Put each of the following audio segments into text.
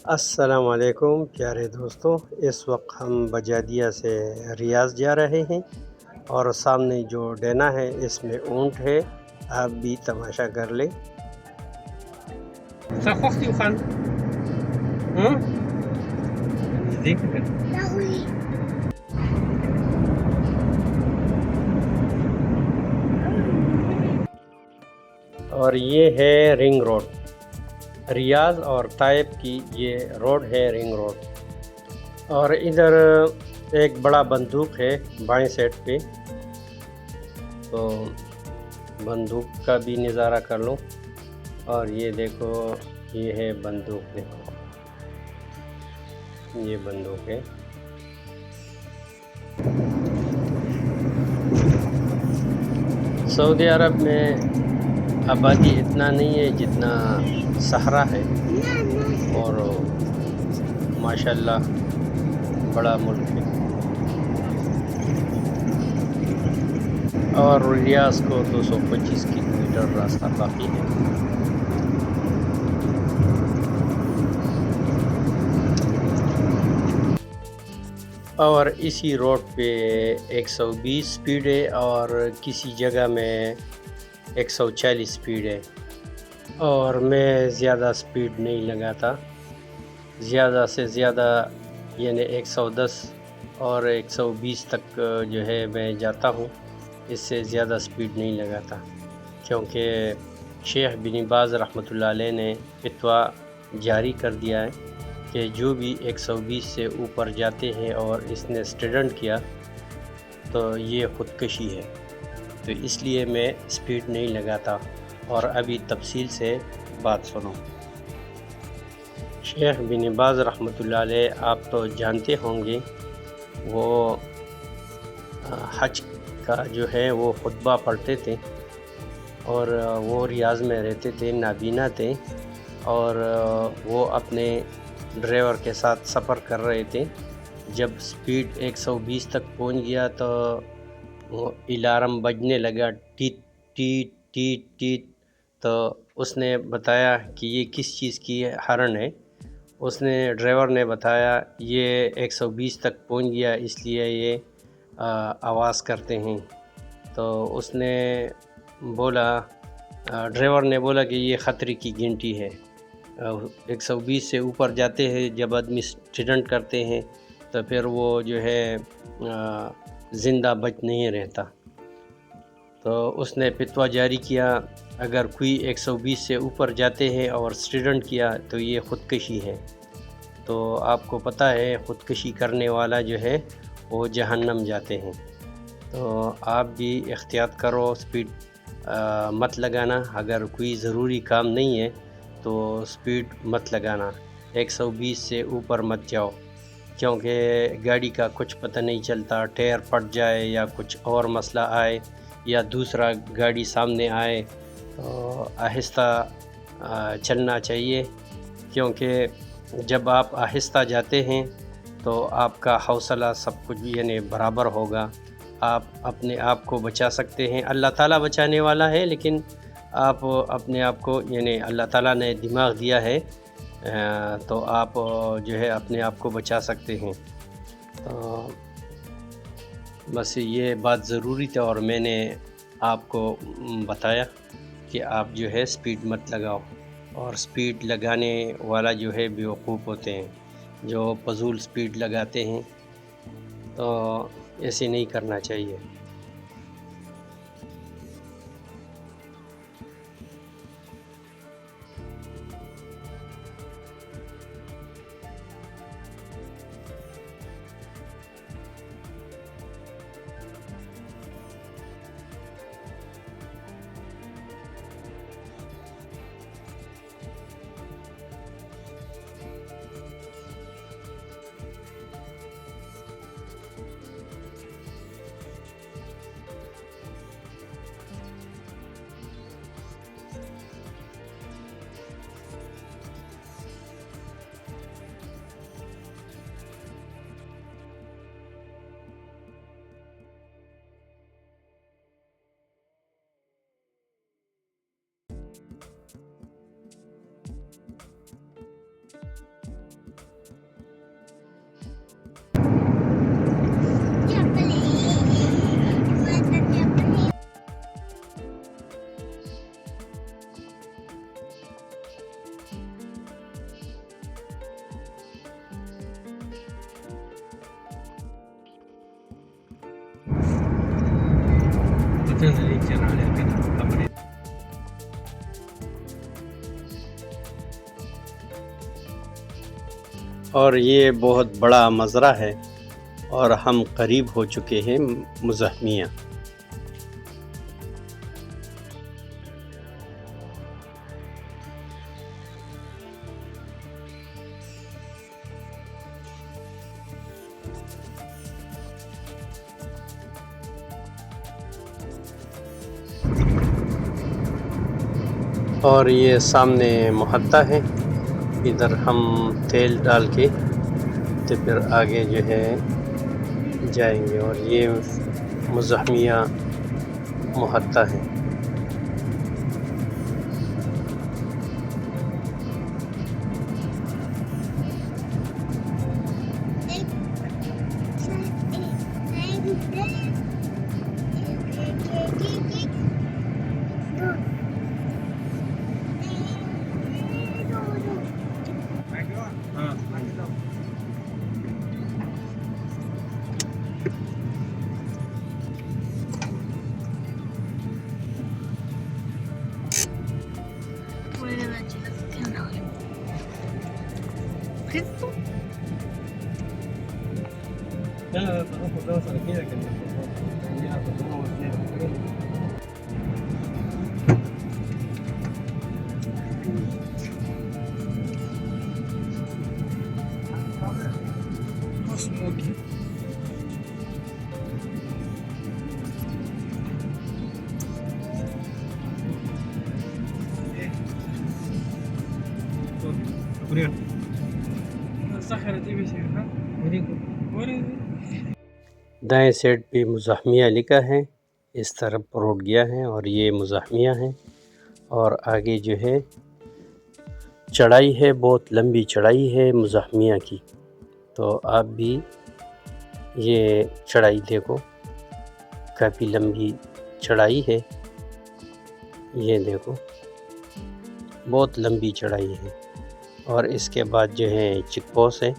अस्सलाम वालेकुम प्यारे दोस्तों। इस वक्त हम बजादिया से रियाज जा रहे हैं और सामने जो डेना है इसमें ऊँट है। आप भी तमाशा कर लें। Zachochti gaan. Huh? Zeker. और ये है रिंग रोड, रियाज और ताइब की ये रोड है, रिंग रोड। और इधर एक बड़ा बंदूक है बाएं साइड पे, तो बंदूक का भी नज़ारा कर लो। और ये देखो, ये है बंदूक, देखो ये बंदूक है। सऊदी अरब में आबादी इतना नहीं है जितना सहरा है, और माशाल्लाह बड़ा मुल्क है। और रियाज को 225 किलोमीटर रास्ता बाकी है। और इसी रोड पे 120 स्पीड है और किसी जगह में 140 स्पीड है। और मैं ज़्यादा स्पीड नहीं लगाता, ज़्यादा से ज़्यादा यानी 110 और 120 तक जो है मैं जाता हूँ। इससे ज़्यादा स्पीड नहीं लगाता, क्योंकि शेख बिन बाज़ रहमतुल्लाह अलैह ने फतवा जारी कर दिया है कि जो भी 120 से ऊपर जाते हैं और इसने स्टूडेंट किया तो ये ख़ुदकशी है। तो इसलिए मैं स्पीड नहीं लगाता। और अभी तफसील से बात सुनो। शेख बिन बाज़ रहमतुल्लाह अलैह आप तो जानते होंगे, वो हज का जो है वो खुतबा पढ़ते थे, और वो रियाज़ में रहते थे, नाबीना थे, और वो अपने ड्राइवर के साथ सफ़र कर रहे थे। जब स्पीड 120 तक पहुंच गया तो वो अलार्म बजने लगा, टीट टीट टीट टीट। तो उसने बताया कि ये किस चीज़ की हॉर्न है। उसने ड्राइवर ने बताया ये 120 तक पहुंच गया इसलिए ये आवाज़ करते हैं। तो उसने बोला, ड्राइवर ने बोला कि ये ख़तरे की घंटी है। 120 से ऊपर जाते हैं जब आदमी एक्सीडेंट करते हैं तो फिर वो जो है ज़िंदा बच नहीं रहता। तो उसने फतवा जारी किया, अगर कोई 120 से ऊपर जाते हैं और एक्सीडेंट किया तो ये ख़ुदकशी है। तो आपको पता है ख़ुदकशी करने वाला जो है वो जहन्नम जाते हैं। तो आप भी एहतियात करो, स्पीड मत लगाना। अगर कोई ज़रूरी काम नहीं है तो स्पीड मत लगाना, 120 से ऊपर मत जाओ, क्योंकि गाड़ी का कुछ पता नहीं चलता, टायर फट जाए या कुछ और मसला आए या दूसरा गाड़ी सामने आए। तो आहिस्ता चलना चाहिए, क्योंकि जब आप आहिस्ता जाते हैं तो आपका हौसला सब कुछ यानी बराबर होगा। आप अपने आप को बचा सकते हैं, अल्लाह ताला बचाने वाला है, लेकिन आप अपने आप को यानी अल्लाह ताला ने दिमाग दिया है, तो आप जो है अपने आप को बचा सकते हैं। तो बस ये बात ज़रूरी थी और मैंने आपको बताया कि आप जो है स्पीड मत लगाओ। और स्पीड लगाने वाला जो है बेवकूफ़ होते हैं, जो फजूल स्पीड लगाते हैं। तो ऐसे नहीं करना चाहिए। और ये बहुत बड़ा मज़रा है और हम करीब हो चुके हैं मुज़हमिया। और ये सामने मुहत्ता है, इधर हम तेल डाल के तो फिर आगे जो है जाएंगे। और ये मुज़हमिया मुहत्ता है। दाएं साइड पे मुज़हमिया लिखा है, इस तरफ रोड गया है और ये मुज़हमिया है। और आगे जो है चढ़ाई है, बहुत लंबी चढ़ाई है मुज़हमिया की। तो आप भी ये चढ़ाई देखो, काफ़ी लंबी चढ़ाई है। ये देखो बहुत लंबी चढ़ाई है। और इसके बाद जो है चेक पोस्ट है।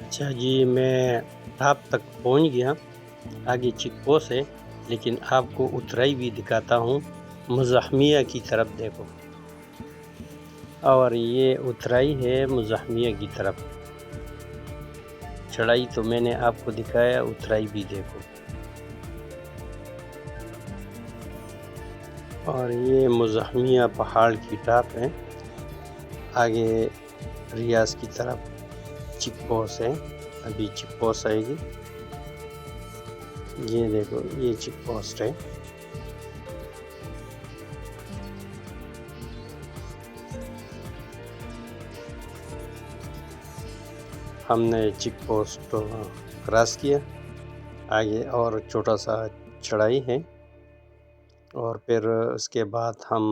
अच्छा जी, मैं टॉप तक पहुंच गया। आगे चेक पोस्ट है, लेकिन आपको उतराई भी दिखाता हूँ। मुज़हमिया की तरफ देखो, और ये उतराई है मुज़हमिया की तरफ। चढ़ाई तो मैंने आपको दिखाया, उतराई भी देखो। और ये मुज़हमिया पहाड़ की टॉप है। आगे रियाज की तरफ चेक पोस्ट है, अभी चेक पोस्ट आएगी। ये देखो, ये चेक पोस्ट है। हमने चेक पोस्ट क्रॉस किया। आगे और छोटा सा चढ़ाई है, और फिर उसके बाद हम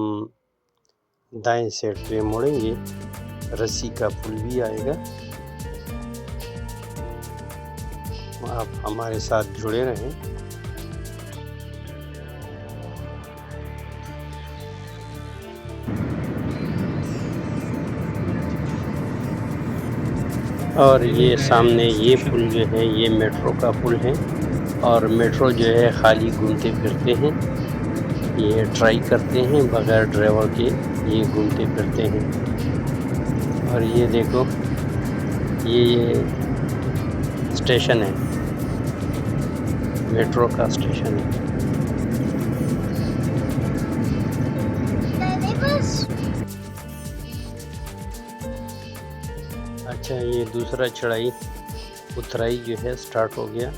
दाएं साइड पे मुड़ेंगे। रस्सी का पुल भी आएगा। आप हमारे साथ जुड़े रहें। और ये सामने ये पुल जो है, ये मेट्रो का पुल है। और मेट्रो जो है खाली घूमते फिरते हैं, ये ट्राई करते हैं बगैर ड्राइवर के, ये घूमते फिरते हैं। और ये देखो, ये स्टेशन है, मेट्रो का स्टेशन है। अच्छा, ये दूसरा चढ़ाई उतराई जो है स्टार्ट हो गया।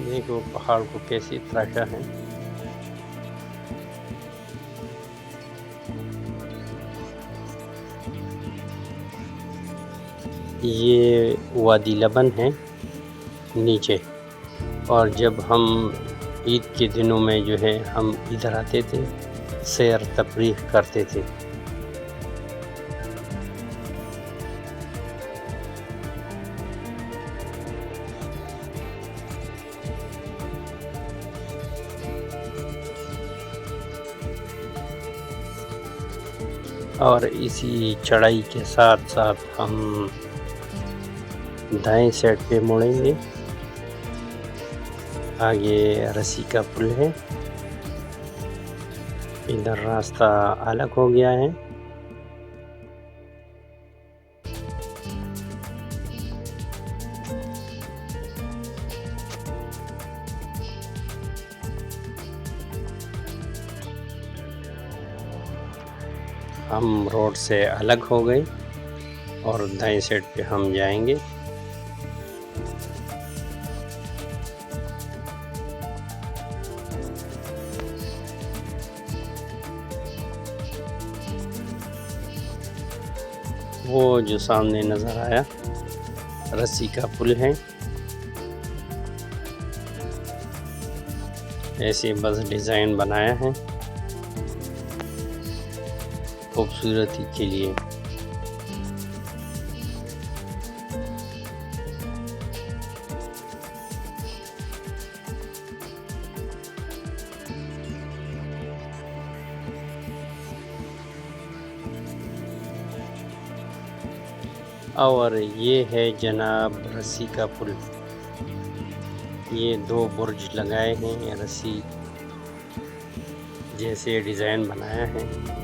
देखो पहाड़ को कैसे तराशा है। ये वादी लबन है नीचे, और जब हम ईद के दिनों में जो है हम इधर आते थे, सैर तफरीह करते थे। और इसी चढ़ाई के साथ साथ हम दाएं साइड पे मुड़ेंगे। आगे रस्सी का पुल है, इधर रास्ता अलग हो गया है। हम रोड से अलग हो गए और दाएं साइड पे हम जाएंगे। वो जो सामने नज़र आया रस्सी का पुल है। ऐसे बस डिज़ाइन बनाया है खूबसूरती के लिए। और ये है जनाब रस्सी का पुल। ये 2 बुर्ज लगाए हैं, ये रस्सी जैसे डिज़ाइन बनाया है।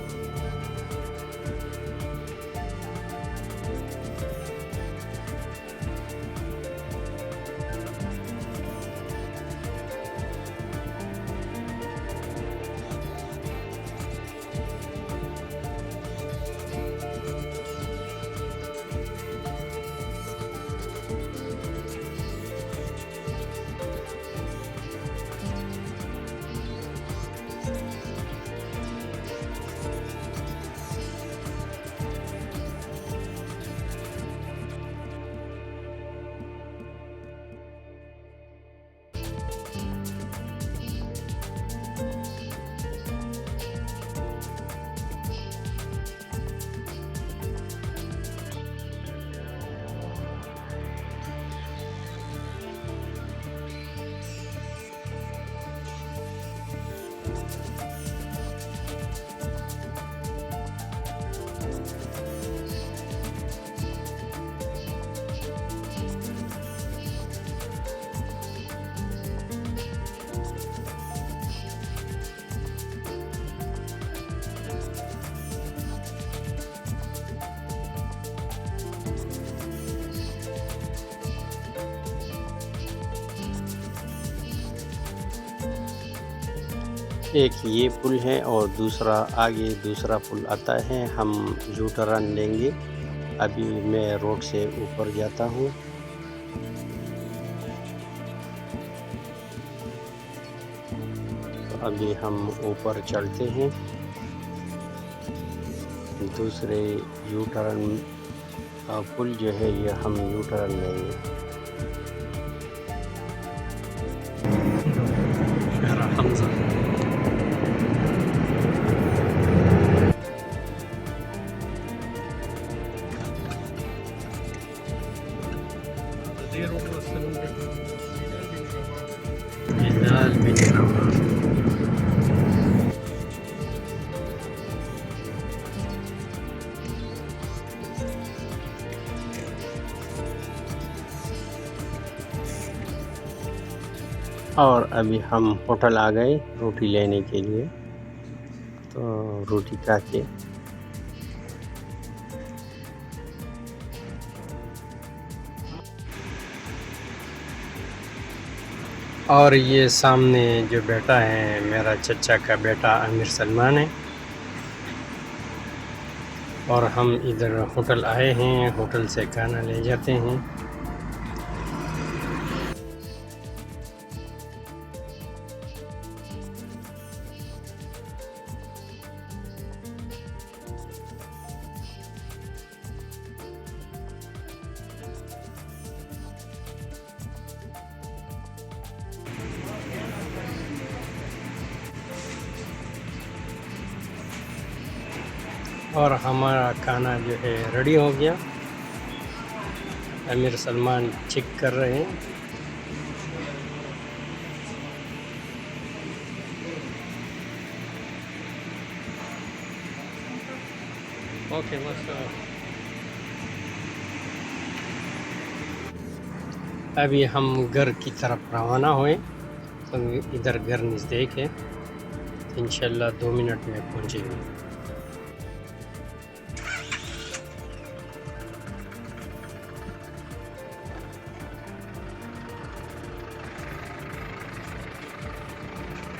एक ये पुल है और दूसरा आगे दूसरा पुल आता है। हम यू टर्न लेंगे। अभी मैं रोड से ऊपर जाता हूँ। तो अभी हम ऊपर चलते हैं, दूसरे यू टर्न पुल जो है ये हम यू टर्न लेंगे। और अभी हम होटल आ गए रोटी लेने के लिए। रोटी खा के। और ये सामने जो बेटा है मेरा चचा का बेटा आमिर सलमान है। और हम इधर होटल आए हैं, होटल से खाना ले जाते हैं। और हमारा खाना जो है रेडी हो गया। आमिर सलमान चेक कर रहे हैं। ओके मस्त। अभी हम घर की तरफ रवाना हुए, तो इधर घर नज़दीक है, इंशाल्लाह 2 मिनट में पहुंचेंगे।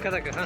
कदा हाँ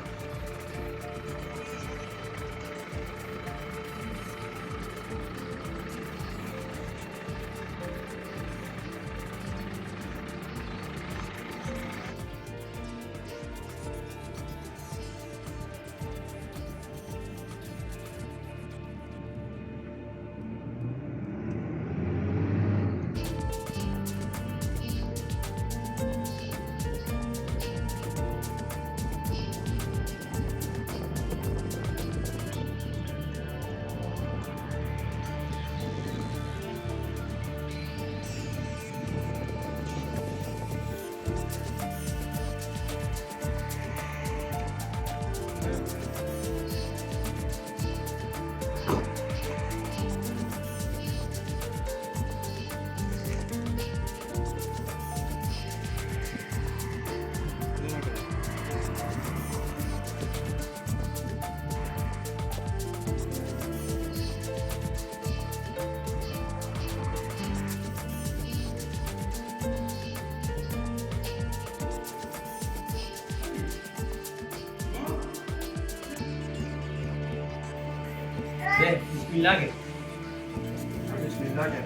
बिस्मिल्लाह के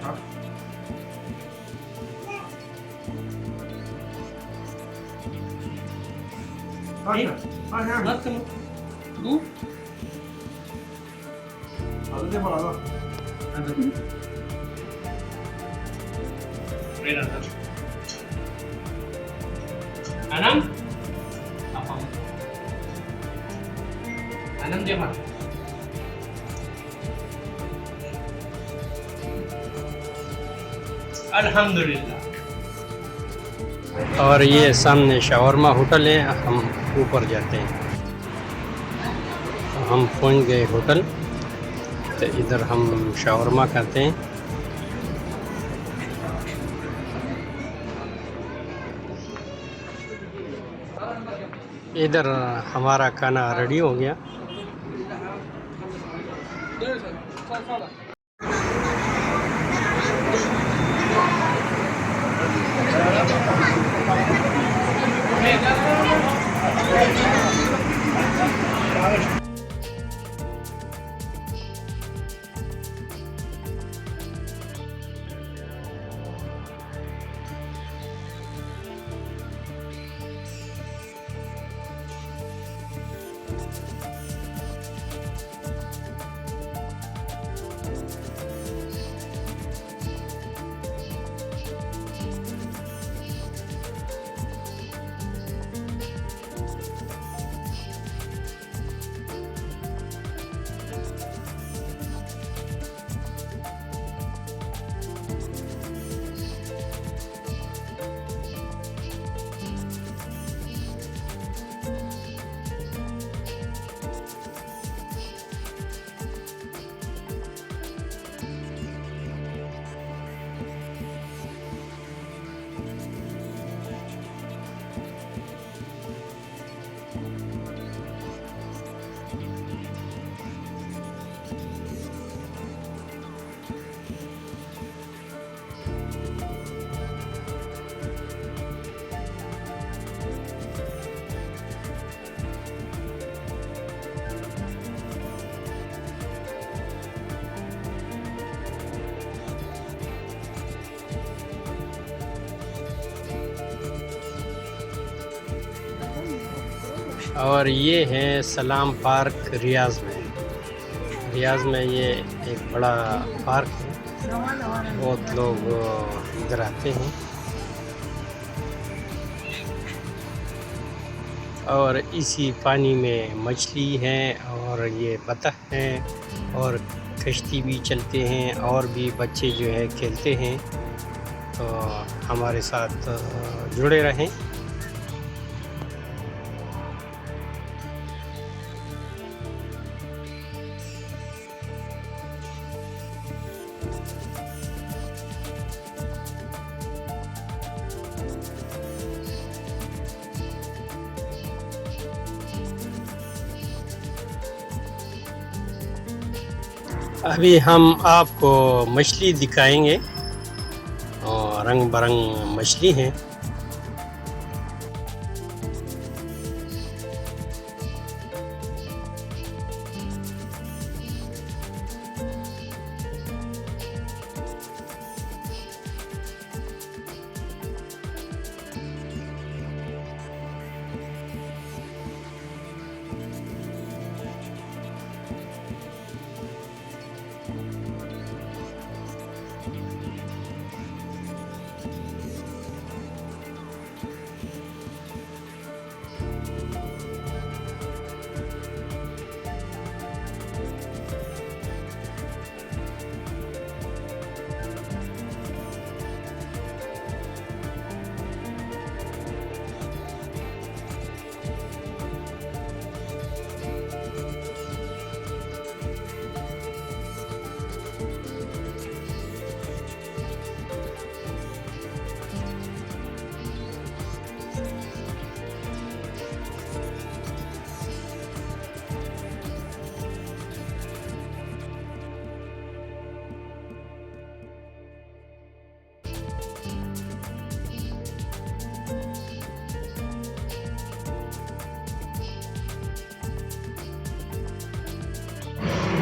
हाँ। मत करो तू अरे बड़ा ना रेना आनंद apa आनंद dia mah अल्हम्दुलिल्लाह। और ये सामने शावरमा होटल है, हम ऊपर जाते हैं। हम पहुंच गए होटल, तो इधर हम शावरमा खाते हैं। इधर हमारा खाना रेडी हो गया। और ये है सलाम पार्क रियाज़ में। रियाज़ में ये एक बड़ा पार्क है, बहुत लोग इधर आते हैं। और इसी पानी में मछली है और ये बतख हैं और कश्ती भी चलते हैं और भी बच्चे जो है खेलते हैं। तो हमारे साथ जुड़े रहें। अभी हम आपको मछली दिखाएंगे और रंग बिरंग मछली हैं।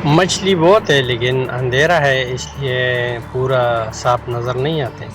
मछली बहुत है लेकिन अंधेरा है इसलिए पूरा साफ नज़र नहीं आते।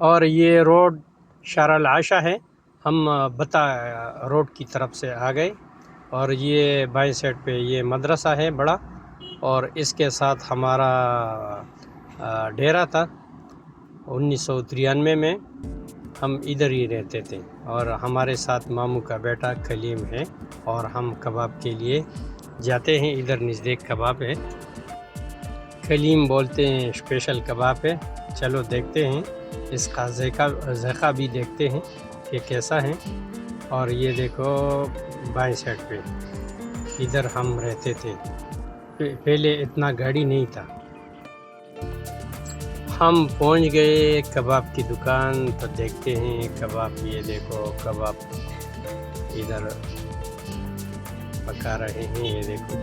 और ये रोड शारल आशा है। हम बता रोड की तरफ से आ गए और ये बाएं साइड पे ये मदरसा है बड़ा, और इसके साथ हमारा डेरा था। 1993 में हम इधर ही रहते थे और हमारे साथ मामू का बेटा कलीम है और हम कबाब के लिए जाते हैं। इधर नज़दीक कबाब है, कलीम बोलते हैं, स्पेशल कबाब है। चलो देखते हैं, इसका ज़ायक़ा भी देखते हैं कि कैसा है। और ये देखो बाएं साइड पे इधर हम रहते थे, पहले इतना गाड़ी नहीं था। हम पहुंच गए कबाब की दुकान, तो देखते हैं कबाब। ये देखो कबाब इधर पका रहे हैं, ये देखो।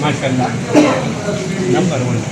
माशाल्लाह नंबर 1।